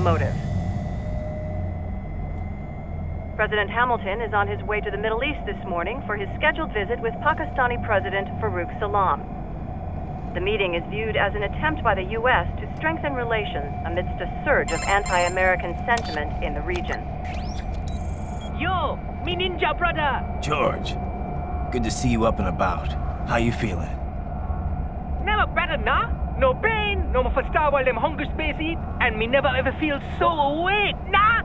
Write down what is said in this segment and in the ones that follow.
motive. President Hamilton is on his way to the Middle East this morning for his scheduled visit with Pakistani President Farouk Salam. The meeting is viewed as an attempt by the U.S. to strengthen relations amidst a surge of anti-American sentiment in the region. Yo, me ninja brother! George, good to see you up and about. How you feeling? Never better, nah? No pain, no more faster while them hunger space eat, and me never ever feel so awake, nah?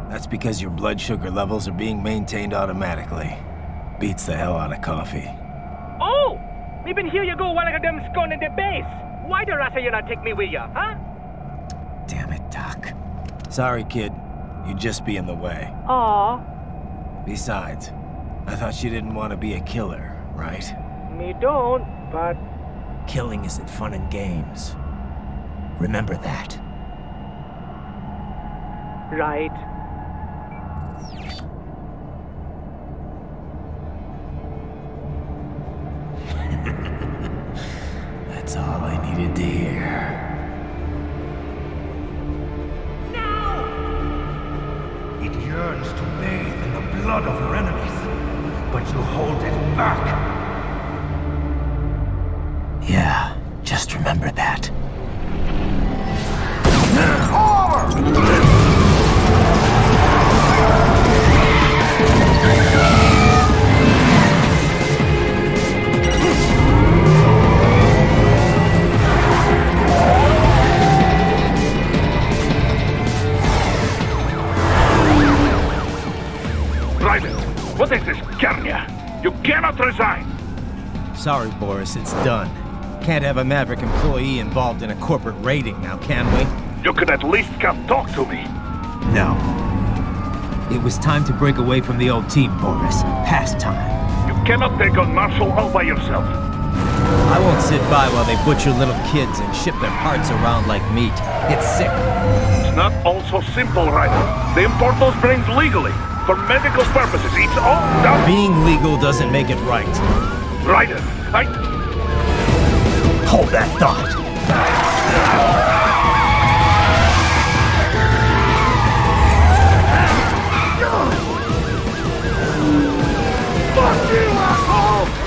That's because your blood sugar levels are being maintained automatically. Beats the hell out of coffee. Oh! Me been here you go while I got them scone in the base. Why the rasta you not take me with ya, huh? Damn it, Doc. Sorry, kid. You'd just be in the way. Aw. Besides, I thought you didn't want to be a killer, right? Me don't, but... Killing isn't fun and games. Remember that. Right. That's all I needed to hear. No! It yearns to bathe in the blood of your enemies, but you hold it back. Yeah, just remember that. What is this, Kenya? You cannot resign! Sorry, Boris, it's done. Can't have a Maverick employee involved in a corporate raiding now, can we? You could at least come talk to me. No. It was time to break away from the old team, Boris. Past time. You cannot take on Marshall all by yourself. I won't sit by while they butcher little kids and ship their parts around like meat. It's sick. It's not all so simple, Ryder. They import those brains legally. For medical purposes, it's all done. Being legal doesn't make it right. Ryder, Hold that thought. Fuck you, asshole!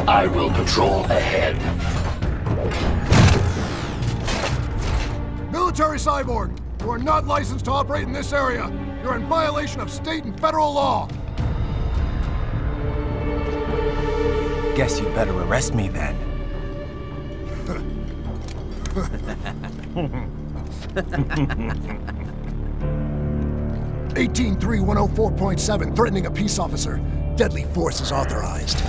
I will patrol ahead. Military cyborg! You are not licensed to operate in this area. You're in violation of state and federal law. Guess you'd better arrest me then. 183-104.7, threatening a peace officer. Deadly force is authorized.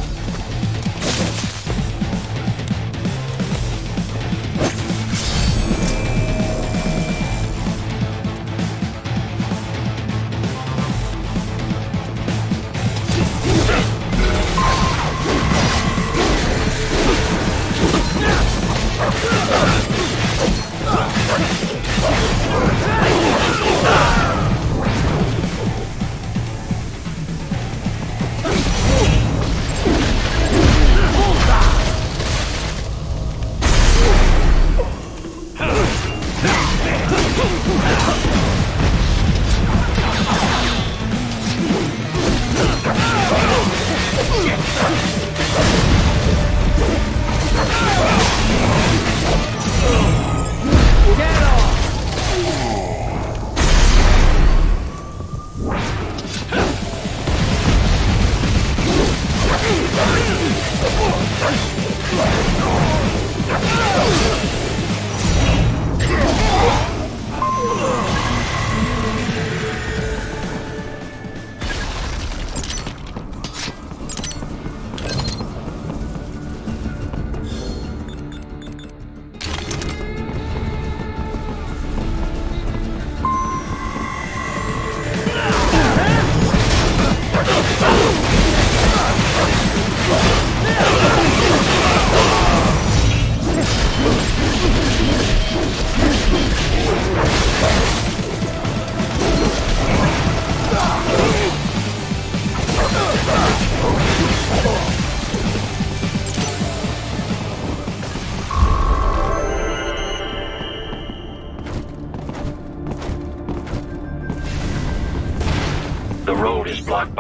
Hold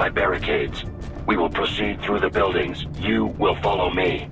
by barricades. We will proceed through the buildings. You will follow me.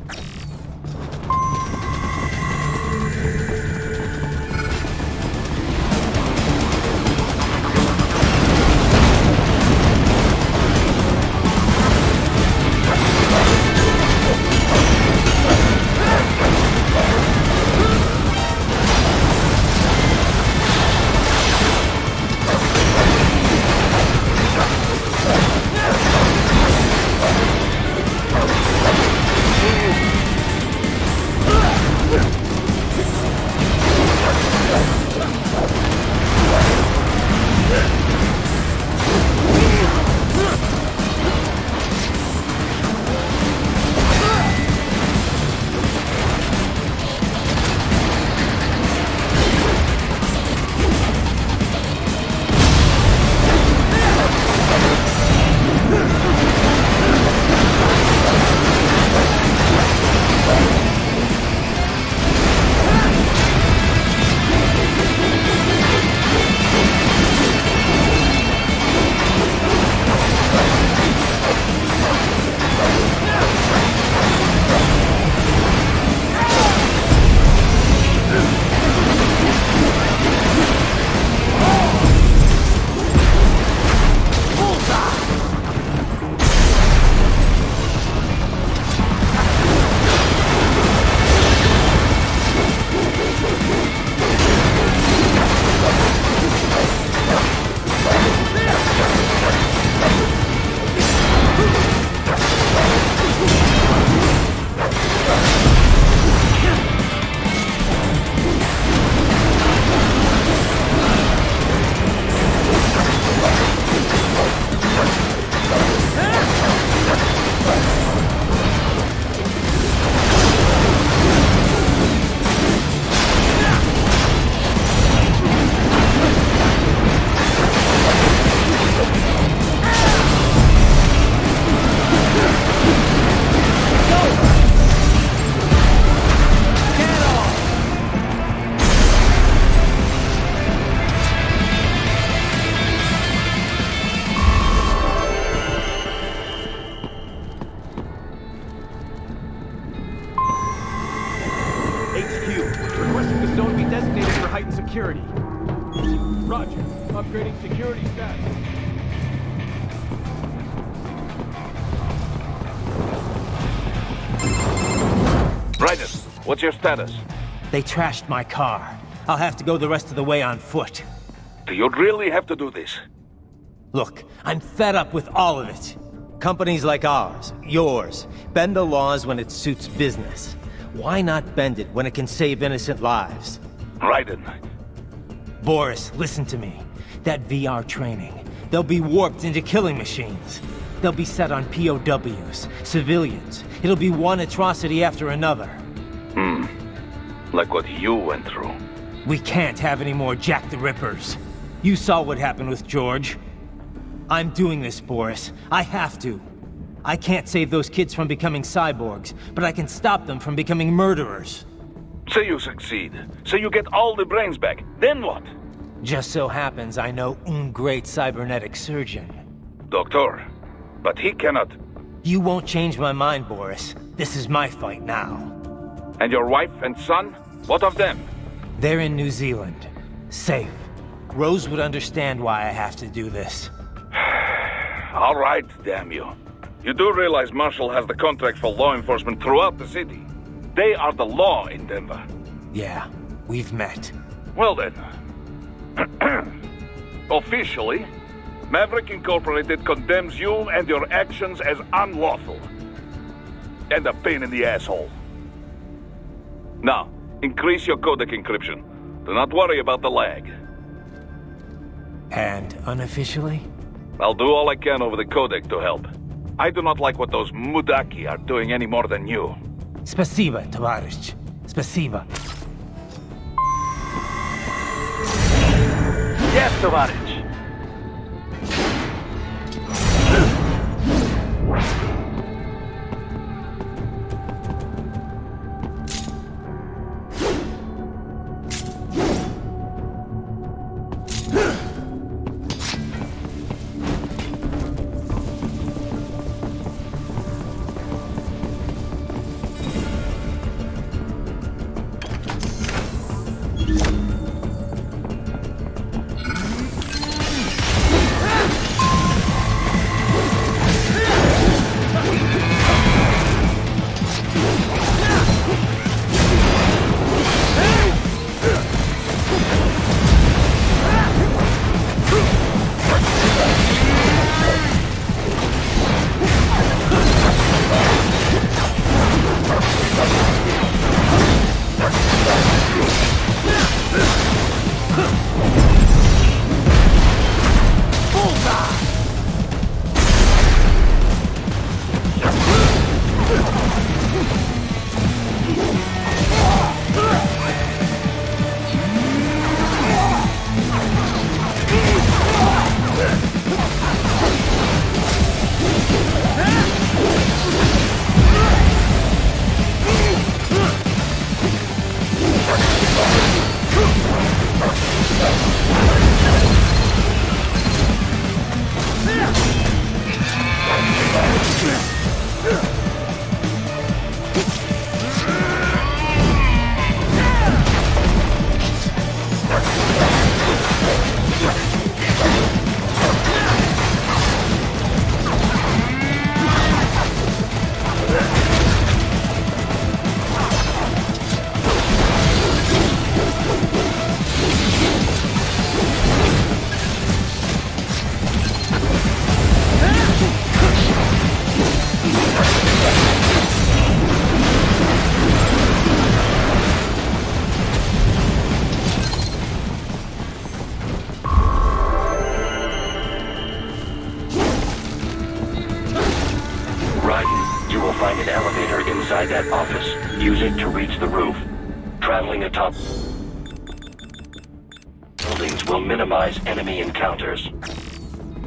security. Roger. Upgrading security status. Ryder, what's your status? They trashed my car. I'll have to go the rest of the way on foot. Do you really have to do this? Look, I'm fed up with all of it. Companies like ours, yours, bend the laws when it suits business. Why not bend it when it can save innocent lives? Raiden. Boris, listen to me. That VR training, they'll be warped into killing machines. They'll be set on POWs, civilians. It'll be one atrocity after another. Like what you went through. We can't have any more Jack the Rippers. You saw what happened with George. I'm doing this, Boris. I have to. I can't save those kids from becoming cyborgs, but I can stop them from becoming murderers. Say you succeed. Say you get all the brains back. Then what? Just so happens I know un great cybernetic surgeon. Doctor. But he cannot... You won't change my mind, Boris. This is my fight now. And your wife and son? What of them? They're in New Zealand. Safe. Rose would understand why I have to do this. All right, damn you. You do realize Marshall has the contract for law enforcement throughout the city. They are the law in Denver. Yeah, we've met. Well then. Officially, Maverick Incorporated condemns you and your actions as unlawful. And a pain in the asshole. Now, increase your codec encryption. Do not worry about the lag. And unofficially? I'll do all I can over the codec to help. I do not like what those Mudaki are doing any more than you. Spasiba, Tavarish. Spasiba. Yes, Tavarish. find an elevator inside that office. Use it to reach the roof. Traveling atop buildings will minimize enemy encounters.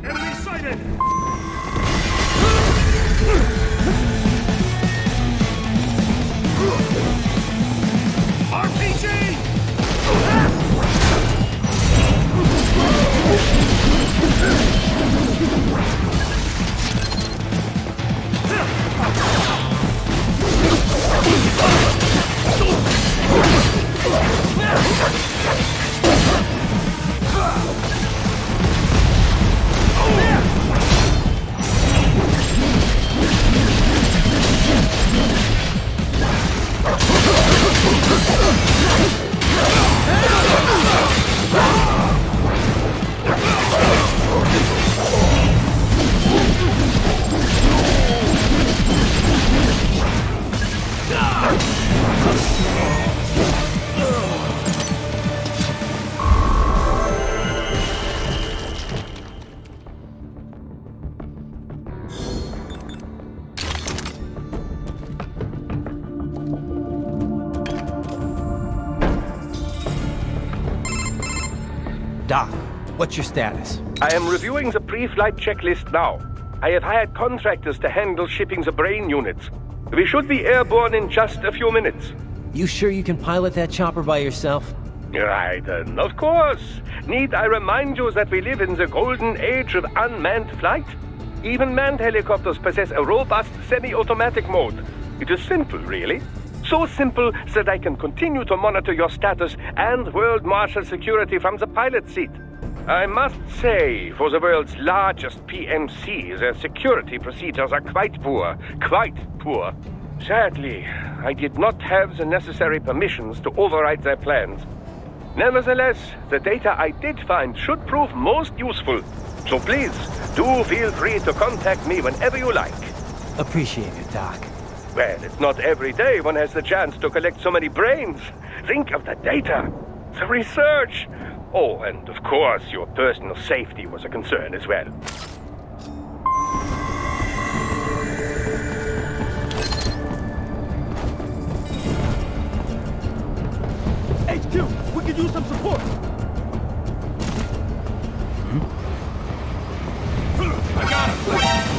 Enemy sighted! RPG! Doc, what's your status? I am reviewing the pre-flight checklist now. I have hired contractors to handle shipping the brain units. We should be airborne in just a few minutes. You sure you can pilot that chopper by yourself? Right, of course. Need I remind you that we live in the golden age of unmanned flight? Even manned helicopters possess a robust semi-automatic mode. It is simple, really. So simple that I can continue to monitor your status and world marshal security from the pilot seat. I must say, for the world's largest PMC, their security procedures are quite poor. Quite poor. Sadly, I did not have the necessary permissions to override their plans. Nevertheless, the data I did find should prove most useful. So please, do feel free to contact me whenever you like. Appreciate it, Doc. Well, it's not every day one has the chance to collect so many brains. Think of the data, the research. Oh, and of course, your personal safety was a concern as well. HQ, we could use some support. I got him.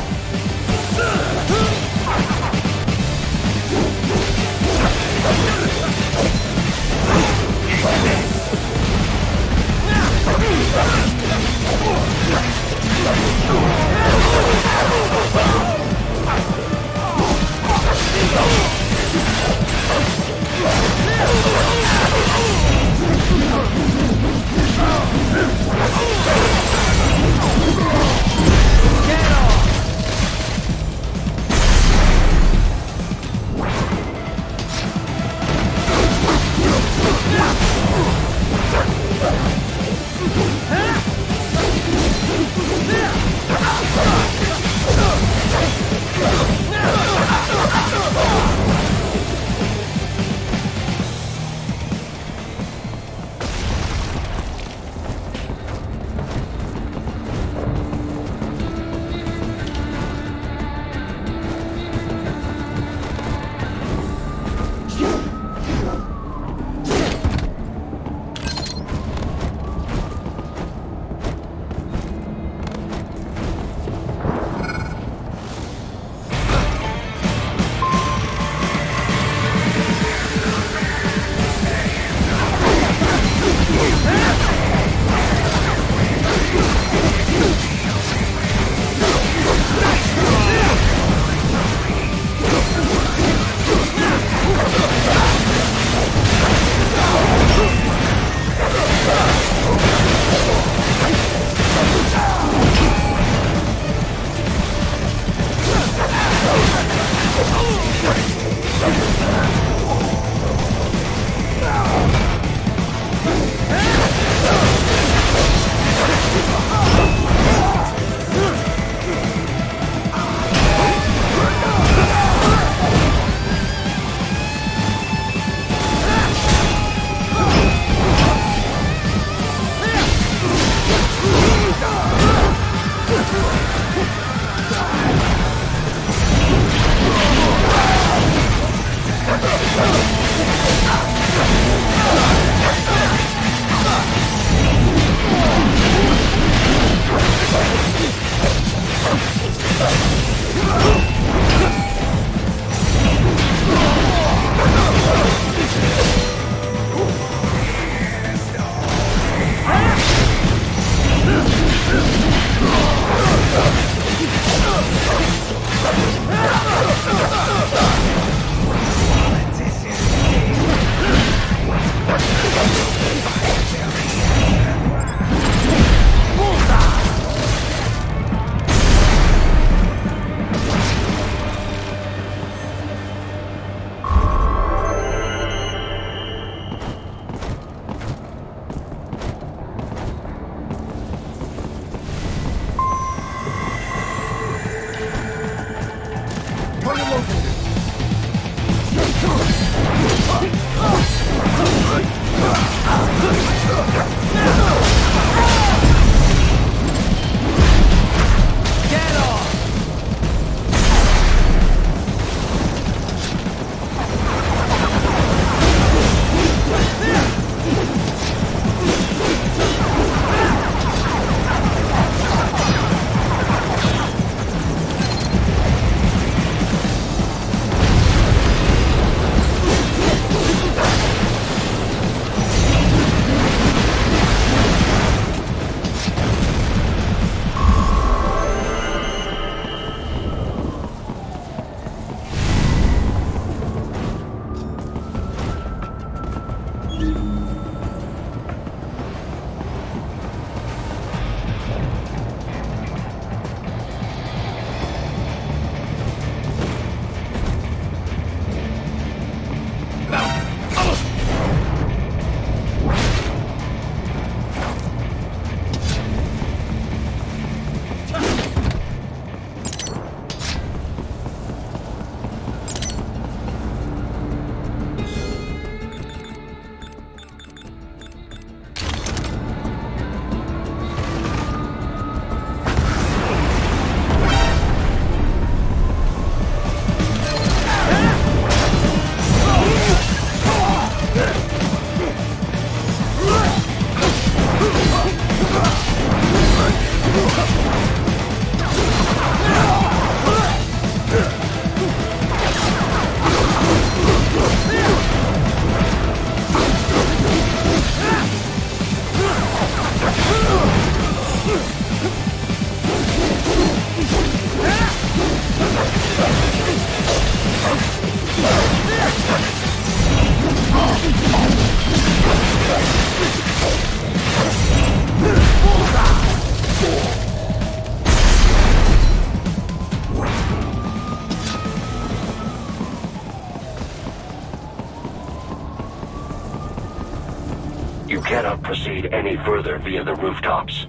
You cannot proceed any further via the rooftops.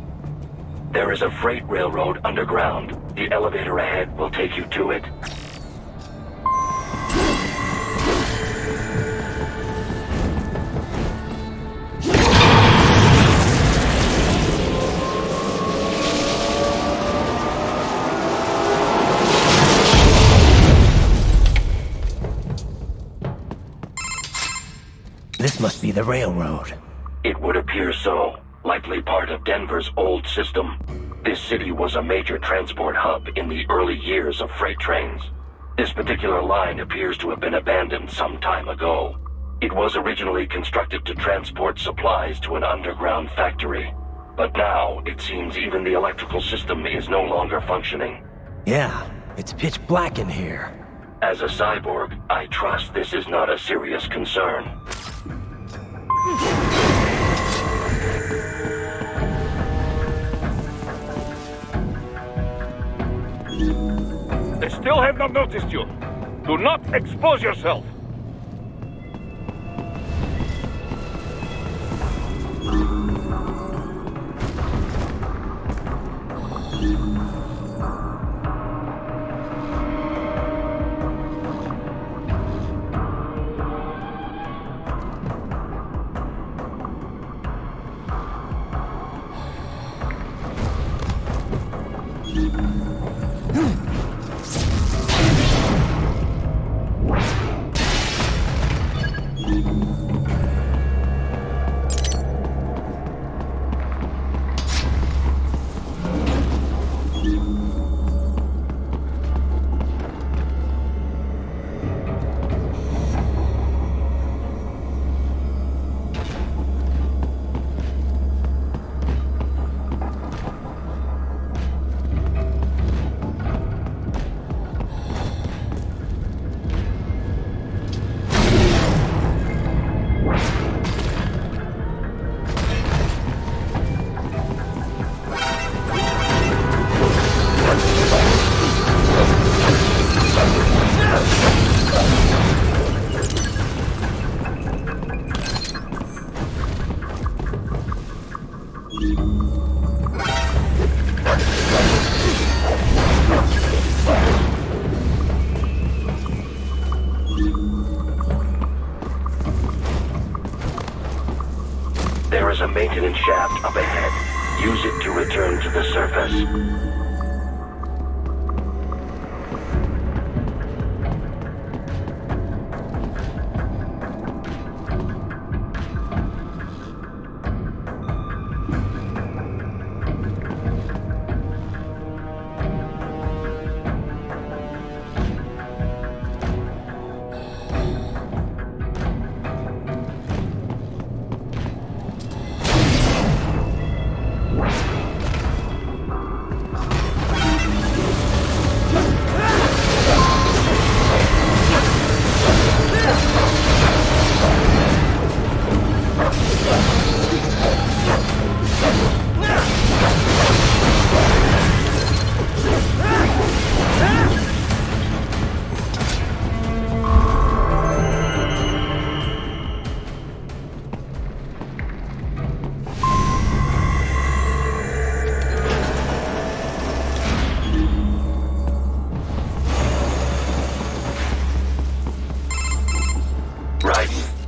There is a freight railroad underground. The elevator ahead will take you to it. This must be the railroad. It would appear so. Likely part of Denver's old system. This city was a major transport hub in the early years of freight trains. This particular line appears to have been abandoned some time ago. It was originally constructed to transport supplies to an underground factory. But now, it seems even the electrical system is no longer functioning. Yeah, it's pitch black in here. As a cyborg, I trust this is not a serious concern. They still have not noticed you. Do not expose yourself. There is a maintenance shaft up ahead. Use it to return to the surface.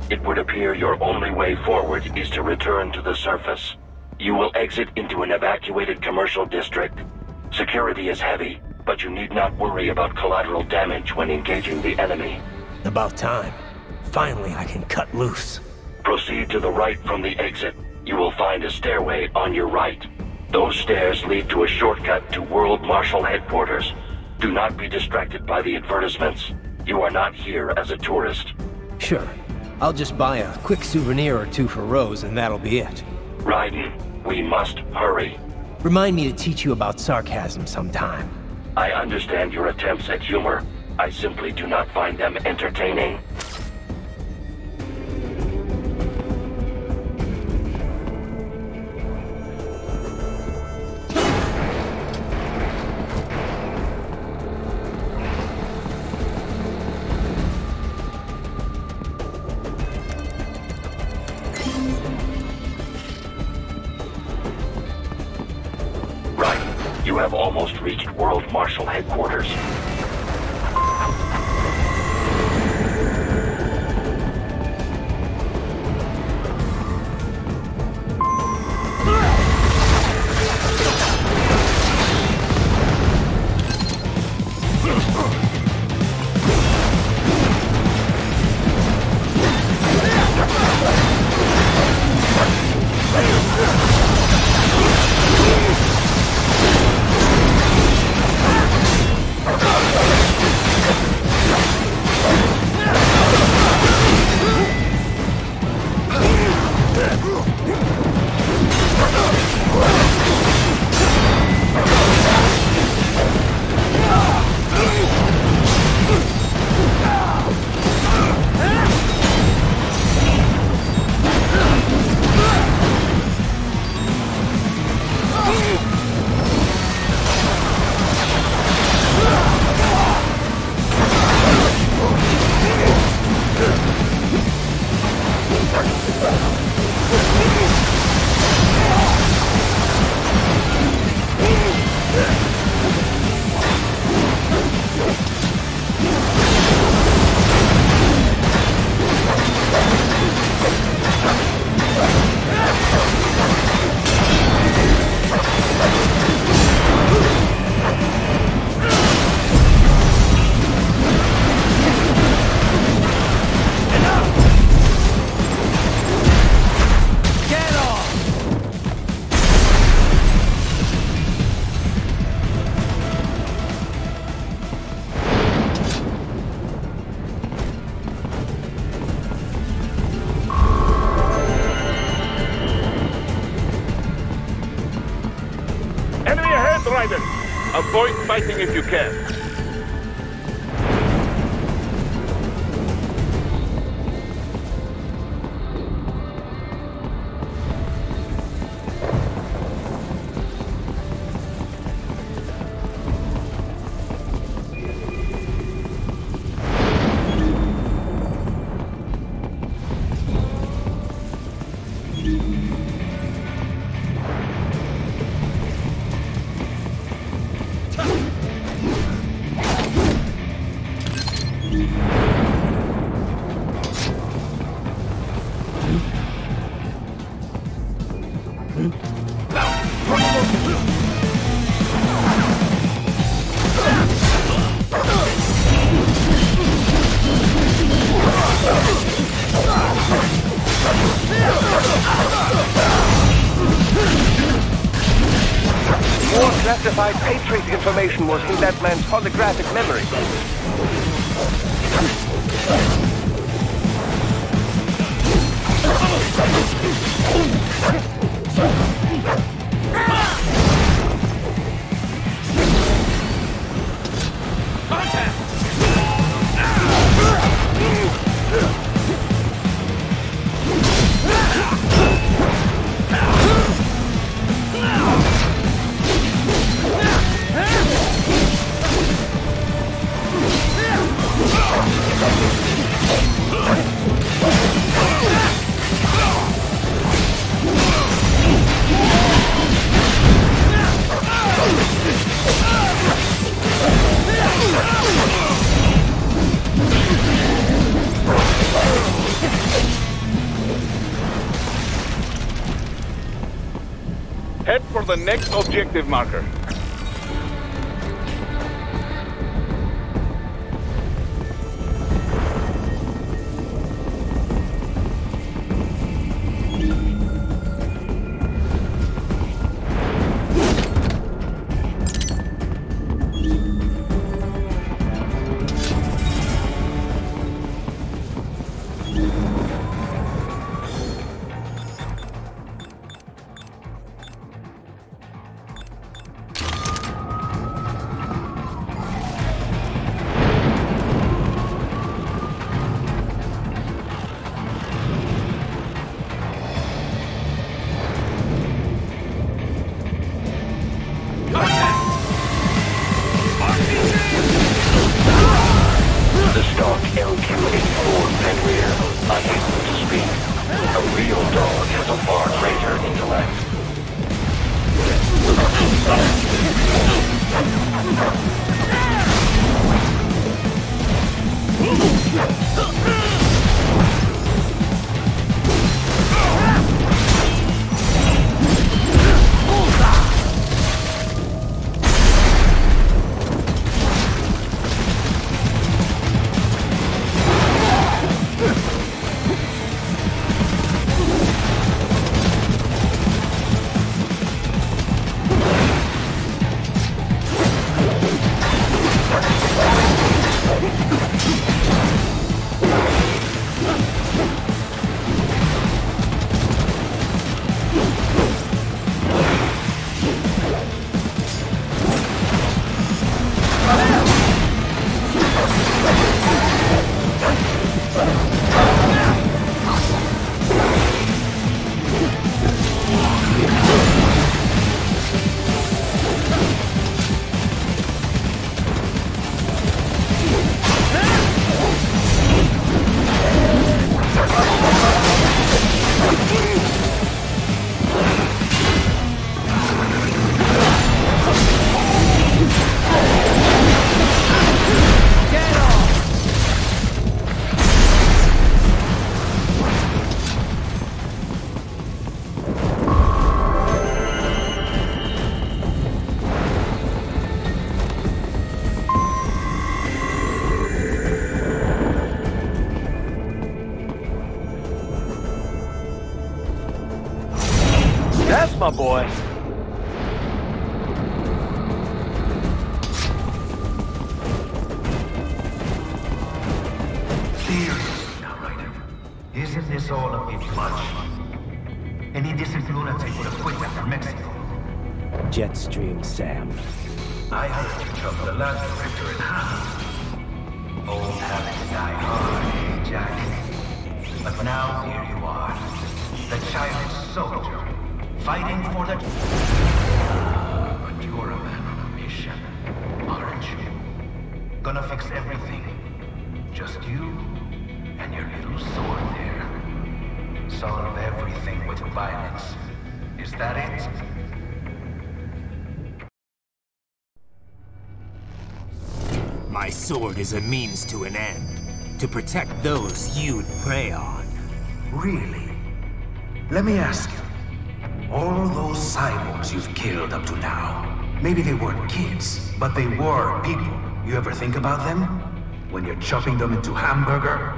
It would appear your only way forward is to return to the surface. You will exit into an evacuated commercial district. Security is heavy, but you need not worry about collateral damage when engaging the enemy. About time. Finally, I can cut loose. Proceed to the right from the exit. You will find a stairway on your right. Those stairs lead to a shortcut to World Marshal Headquarters. Do not be distracted by the advertisements. You are not here as a tourist. Sure. I'll just buy a quick souvenir or two for Rose, and that'll be it. Raiden, we must hurry. Remind me to teach you about sarcasm sometime. I understand your attempts at humor. I simply do not find them entertaining. You have almost reached World Marshal Headquarters. Avoid fighting if you can. More classified Patriot information was in that man's holographic memory. Head for the next objective marker. Yes, my boy. Seriously now, Ryder. Isn't this all a bit much? Any decent lunatic would have quit after Mexico. Jetstream, Sam. I heard you chop the last director in half. Old habits die hard, Jack. But now here you are. The childish soldier, fighting for the... But you're a man on a mission, aren't you? Gonna fix everything. Just you and your little sword there. Solve everything with violence. Is that it? My sword is a means to an end. To protect those you'd prey on. Really? Let me ask you. All those cyborgs you've killed up to now, maybe they weren't kids, but they were people. You ever think about them? When you're chopping them into hamburger?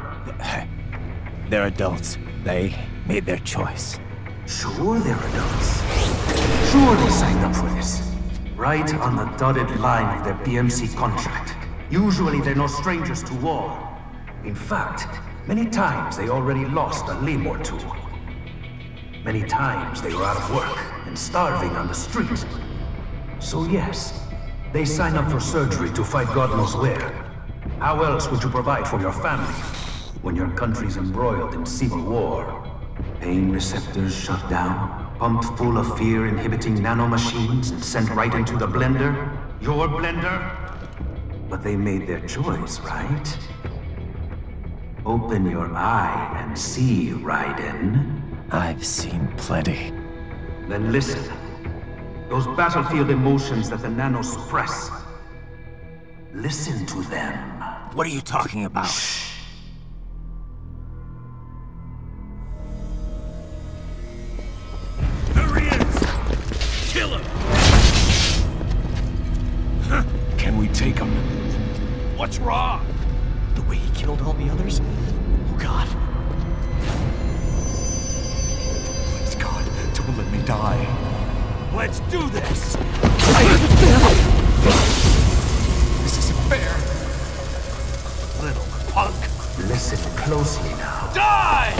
They're adults. They made their choice. Sure they're adults. Sure they signed up for this. Right on the dotted line of their BMC contract. Usually they're no strangers to war. In fact, many times they already lost a limb or two. Many times they were out of work and starving on the street. So yes, they sign up for surgery to fight God knows where. How else would you provide for your family when your country's embroiled in civil war? Pain receptors shut down, pumped full of fear-inhibiting nanomachines and sent right into the blender? Your blender? But they made their choice, right? Open your eye and see, Raiden. I've seen plenty. Then listen. Those battlefield emotions that the nanos suppress. Listen to them. What are you talking about? Shh. There he is! Kill him! Can we take him? What's wrong? The way he killed all the others? Oh God. Please God, don't let me die. Let's do this! This isn't fair. Little punk! Listen closely now. Die!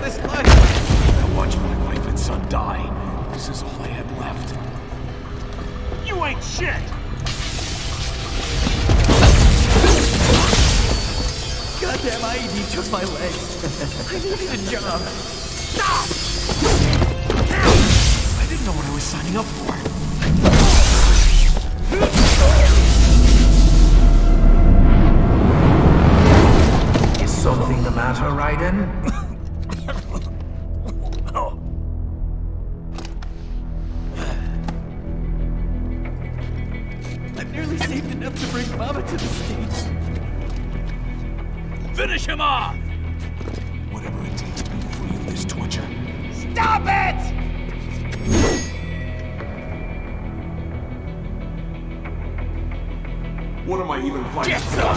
This life. I watched my wife and son die. This is all I had left. You ain't shit! Goddamn IED took my legs. I needed a job. Stop! I didn't know what I was signing up for. Is something the matter, Raiden? I've nearly saved enough to bring Mama to the States. Finish him off! Whatever it takes to be free of this torture. Stop it! What am I even fighting? Get some!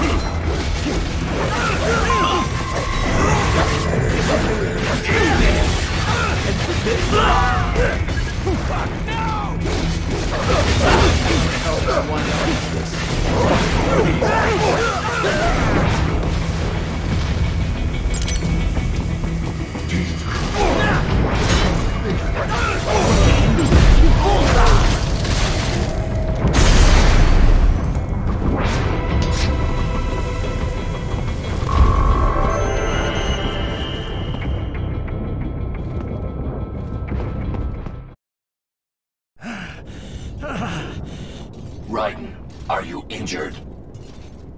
Raiden, are you injured?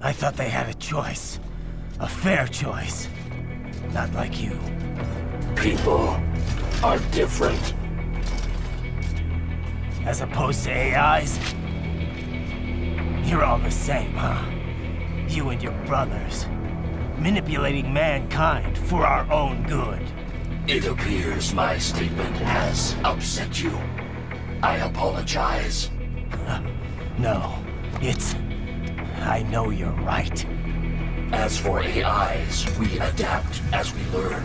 I thought they had a choice. A fair choice. Not like you. People are different. As opposed to AIs? You're all the same, huh? You and your brothers. Manipulating mankind for our own good. It appears my statement has upset you. I apologize. No, it's... I know you're right. As for AIs, we adapt as we learn.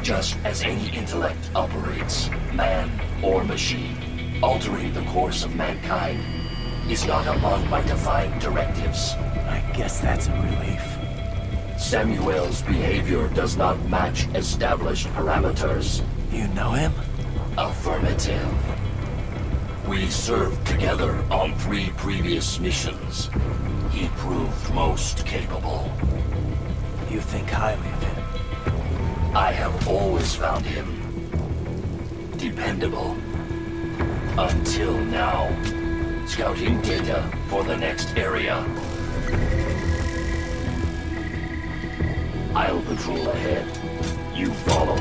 Just as any intellect operates, man or machine, altering the course of mankind is not among my defined directives. I guess that's a relief. Samuel's behavior does not match established parameters. You know him? Affirmative. We served together on 3 previous missions. He proved most capable. You think highly of him? I have always found him dependable. Until now. Scouting data for the next area. I'll patrol ahead. You follow.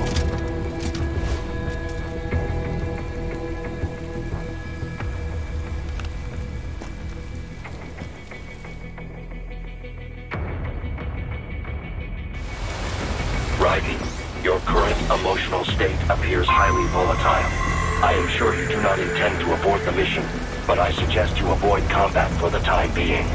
Riding, your current emotional state appears highly volatile. I am sure you do not intend to abort the mission, but I suggest you avoid combat for the time being.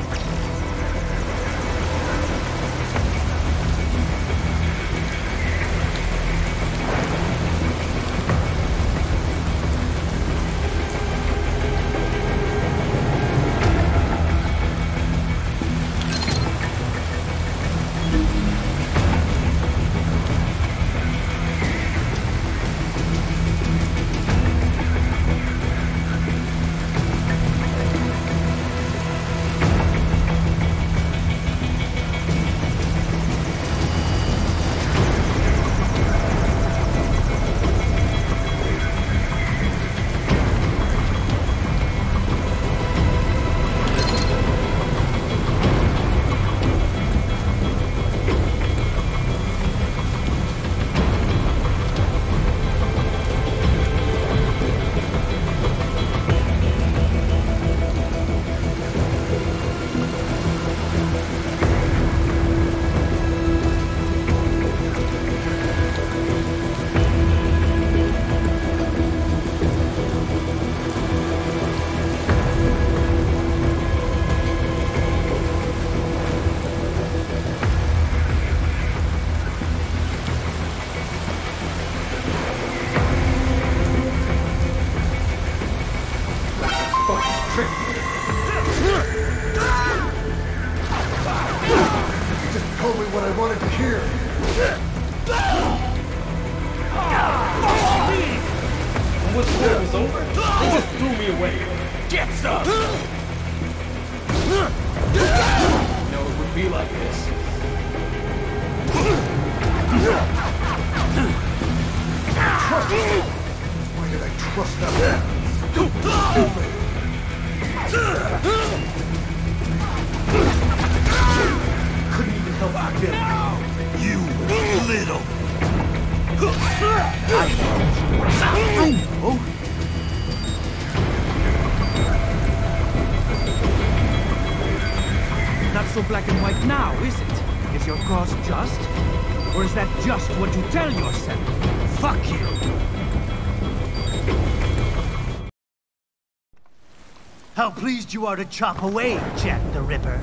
How pleased you are to chop away, Jack the Ripper.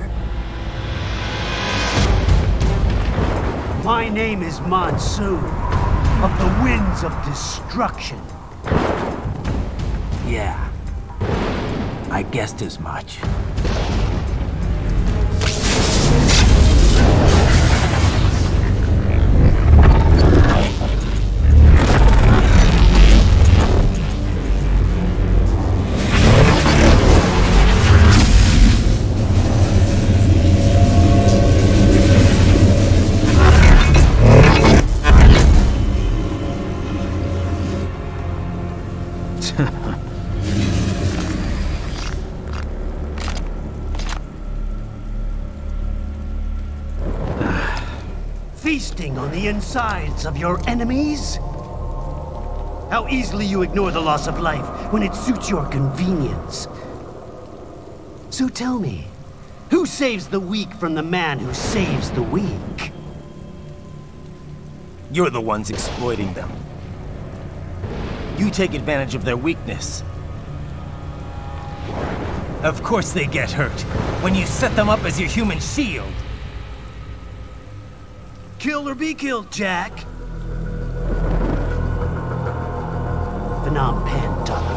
My name is Monsoon, of the Winds of Destruction. Yeah, I guessed as much. Feasting on the insides of your enemies? How easily you ignore the loss of life when it suits your convenience. So tell me, who saves the weak from the man who saves the weak? You're the ones exploiting them. You take advantage of their weakness. Of course they get hurt, when you set them up as your human shield. Kill or be killed, Jack. Phnom Penh taught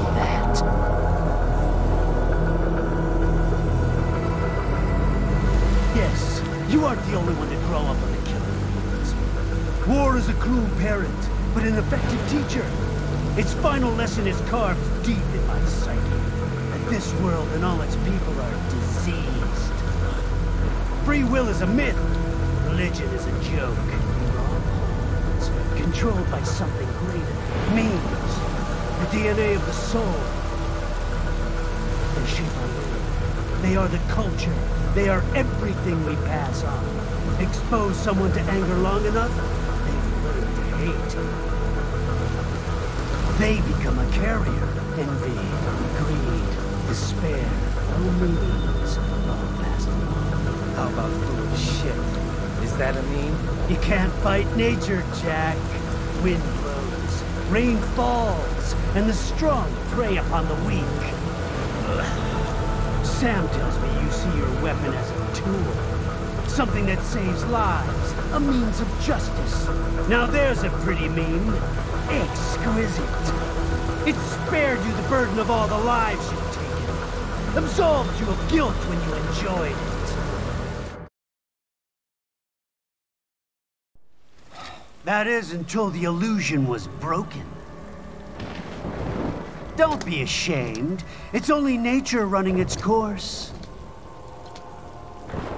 Yes, you aren't the only one to grow up on the killing fields. War is a cruel parent, but an effective teacher. Its final lesson is carved deep in my psyche. That this world and all its people are diseased. Free will is a myth. Religion is a joke. We're all pawns, controlled by something greater. Memes. The DNA of the soul. They shape our world. They are the culture. They are everything we pass on. Expose someone to anger long enough, they've learned to hate. They become a carrier. Envy, greed, despair, no meanings, all lasting. How about full of shit? Is that a meme? You can't fight nature, Jack. Wind blows, rain falls, and the strong prey upon the weak. Sam tells me you see your weapon as a tool. Something that saves lives, a means of justice. Now there's a pretty meme. Exquisite. It spared you the burden of all the lives you've taken. Absolved you of guilt when you enjoyed it. That is until the illusion was broken. Don't be ashamed. It's only nature running its course.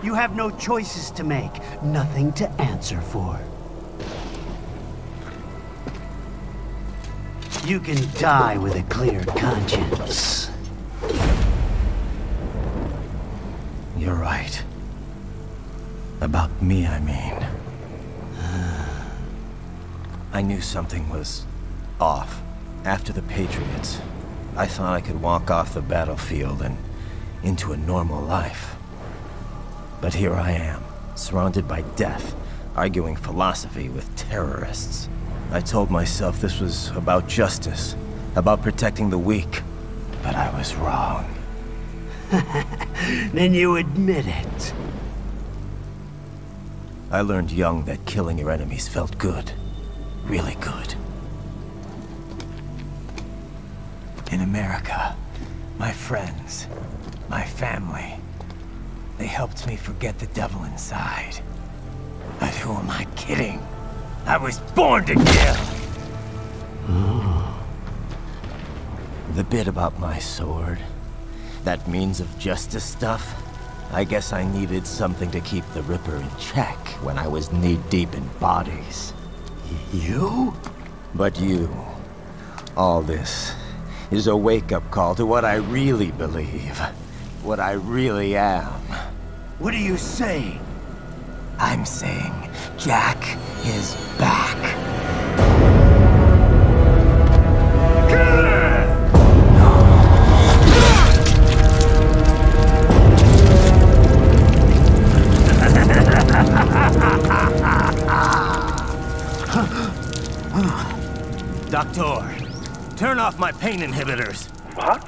You have no choices to make, nothing to answer for. You can die with a clear conscience. You're right. About me, I mean. I knew something was off. After the Patriots, I thought I could walk off the battlefield and into a normal life. But here I am, surrounded by death, arguing philosophy with terrorists. I told myself this was about justice, about protecting the weak, but I was wrong. Then you admit it. I learned young that killing your enemies felt good. Really good. In America, my friends, my family, they helped me forget the devil inside. But who am I kidding? I was born to kill! The bit about my sword, that means of justice stuff, I guess I needed something to keep the Ripper in check when I was knee-deep in bodies. You? But you, all this, is a wake-up call to what I really believe. What I really am. What are you saying? I'm saying Jack is back. Doctor, turn off my pain inhibitors. What?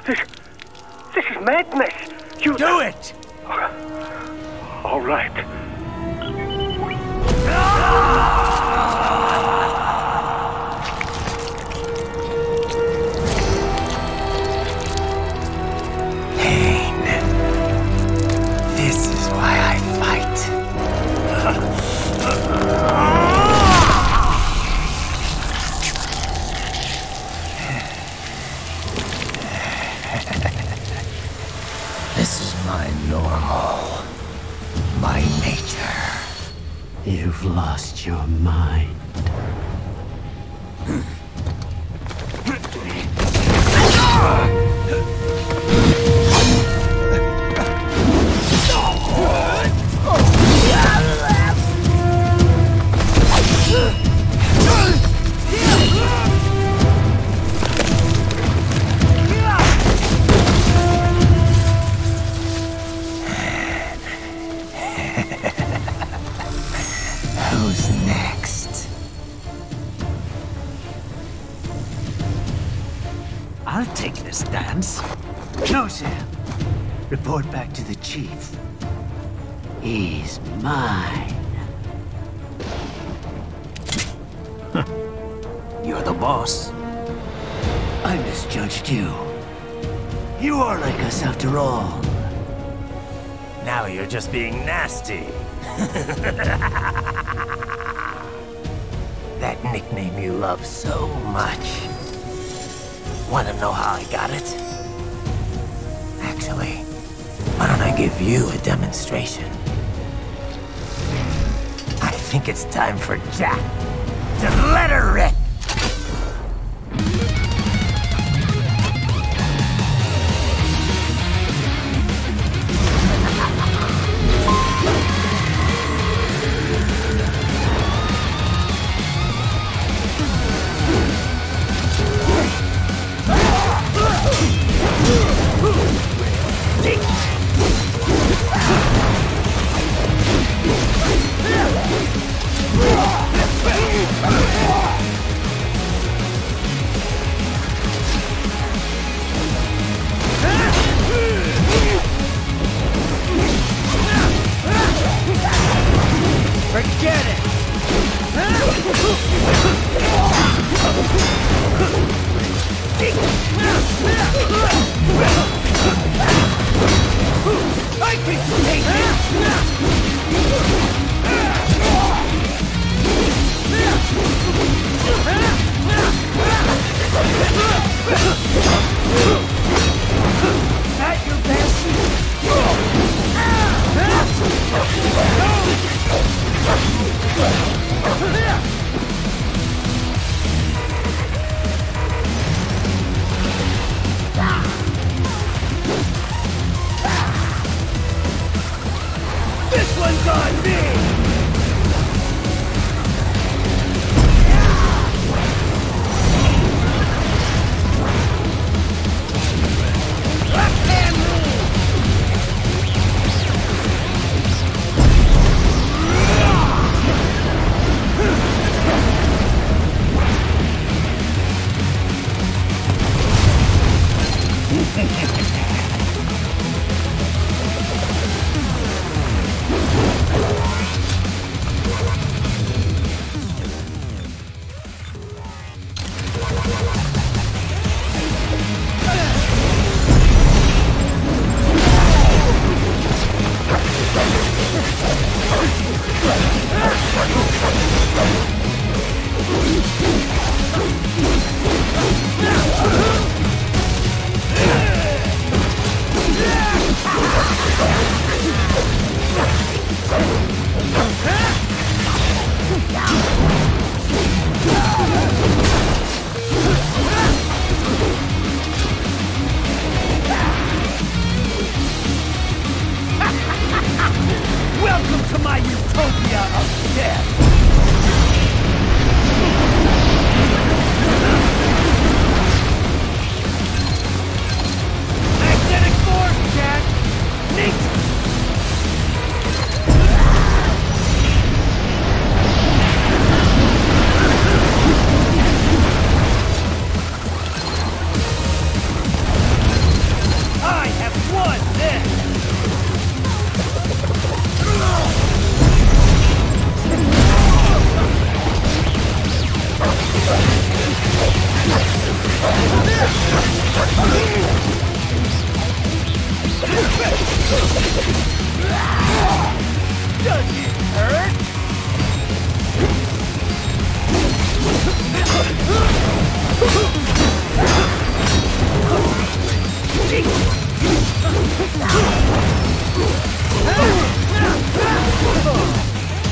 This is madness. You do it! All right. Pain. This is why I fight. This is my normal. My nature. You've lost your mind. Who's next? I'll take this dance. No, Sam. Report back to the chief. He's mine. You're the boss. I I misjudged you. You are like us after all. Now you're just being nasty. That nickname you love so much. Wanna know how I got it? Actually, why don't I give you a demonstration? I think it's time for Jack to let her rip! Forget it! I can take At your best! This one's on me! Welcome to my utopia of death! Magnetic force, Jack! Nature! I have won this! Does it hurt?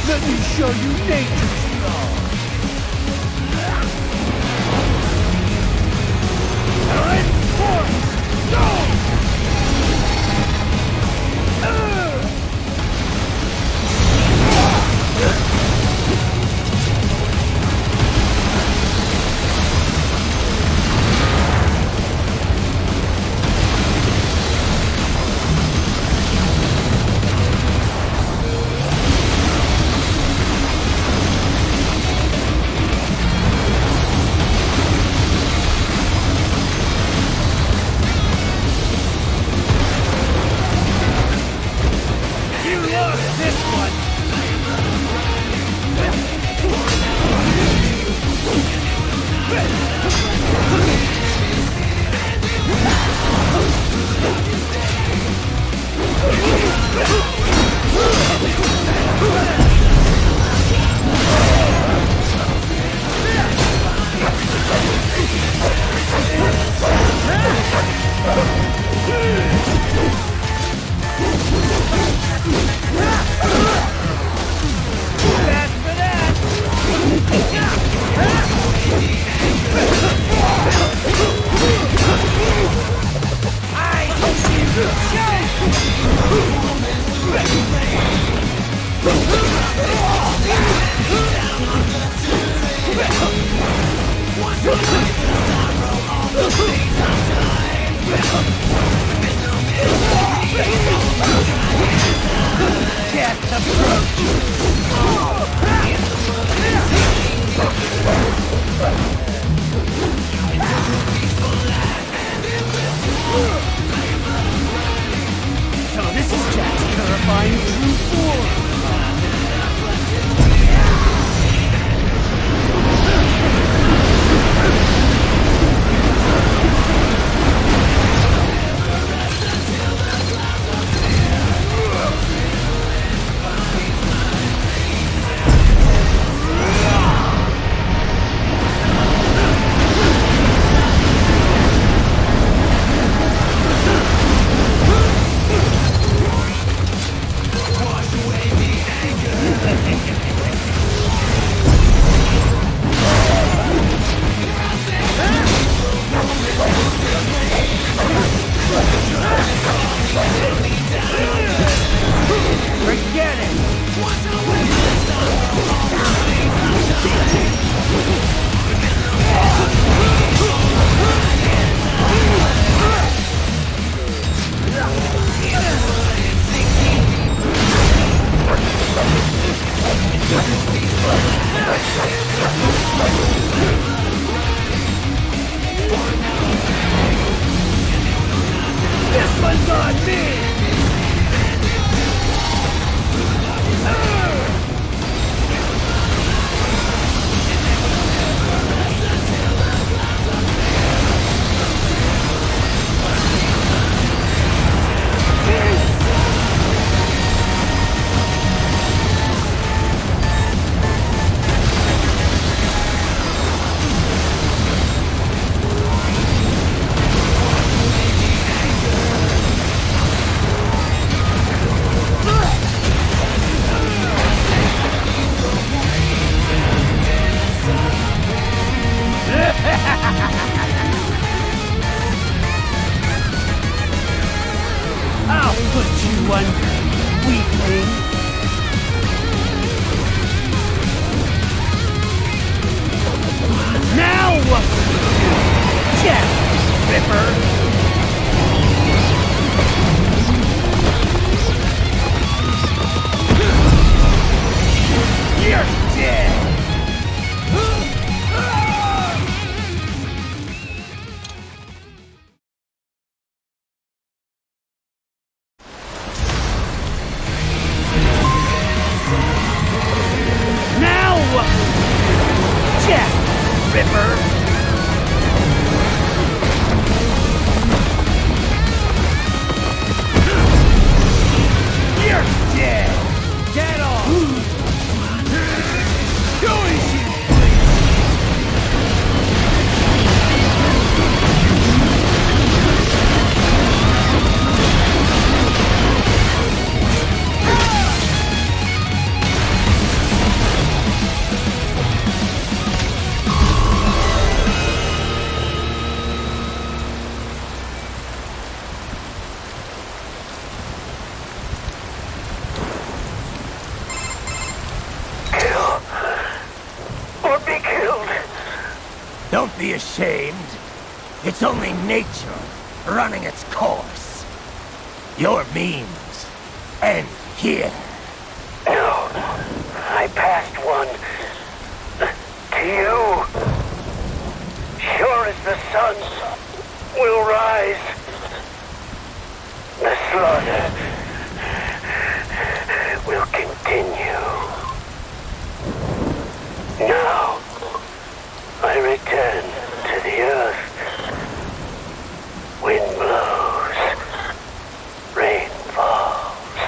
Let me show you nature's law. Force, go! This one's on me! I'll put you under, weakling. Now what will you do, Jack Ripper? You're dead! Now what will you do, Jack Ripper? You're dead! Get off! Go easy! Don't be ashamed. It's only nature running its course. Your means end here. No, I passed one. To you. Sure as the sun will rise. The slaughter will continue. Now, I return to the earth. Wind blows. Rain falls.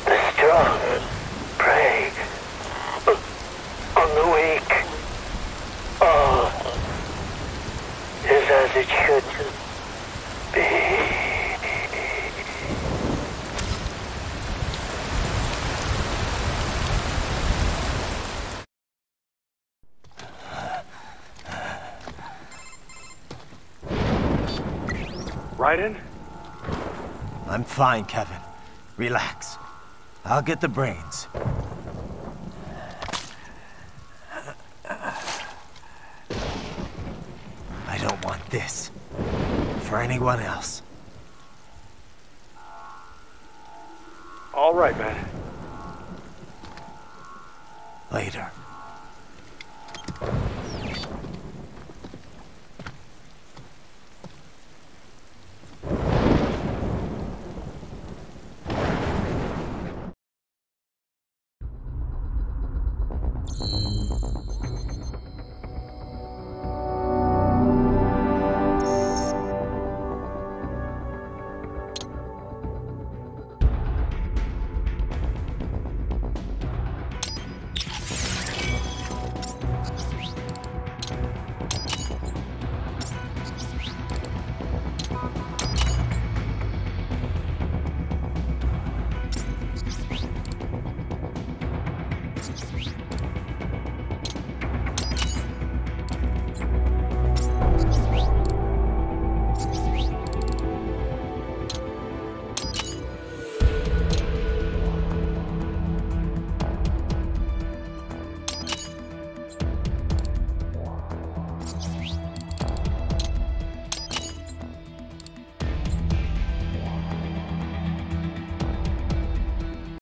The strong prey on the weak. All is as it should be. Raiden? I'm fine, Kevin. Relax. I'll get the brains. I don't want this for anyone else. All right, man. Later.